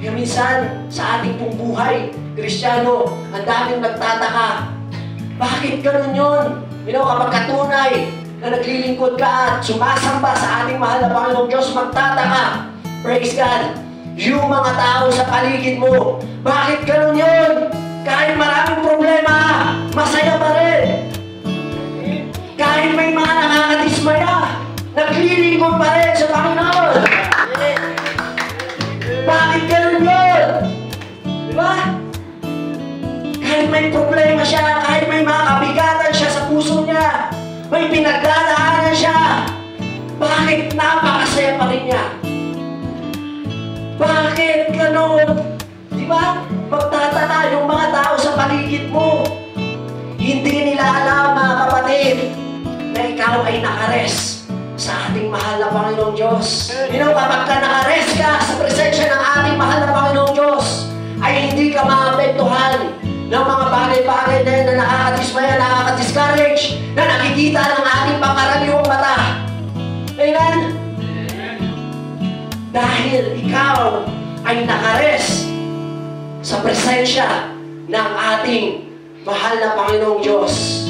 Kaya minsan, sa ating pong buhay, Kristiyano, ang daming nagtataka. Bakit ganun yun? Kapag katunay na naglilingkod ka at sumasamba sa ating mahal na Panginoong Diyos, magtataka. Praise God. Yung mga tao sa paligid mo, bakit ganun yun? Kahit maraming problema, masaya pa rin. Kahit may mga nakakadismaya, naglilingkod pa rin sa Panginoon. Bakit ganun yun? Diba? Kahit may problema siya, kahit may mga kabigatan siya sa puso niya, may pinagdadaanan siya, bakit napakasaya pa rin niya? Bakit ganun? Diba? Magtataka yung mga tao sa paligid mo. Hindi nila alam, mga kapatid, na ikaw ay nakares sa ating mahal na Panginoong Diyos. Kapag ka nakares ka sa presensya ng ating mahal na Panginoong Diyos, ay hindi ka maapektuhan ng mga bagay-bagay na nakakadismaya, nakakadiscourage, na nakikita ng ating pangkaraniwang mata. Amen? Dahil ikaw ay nakares sa presensya ng ating mahal na Panginoong Diyos.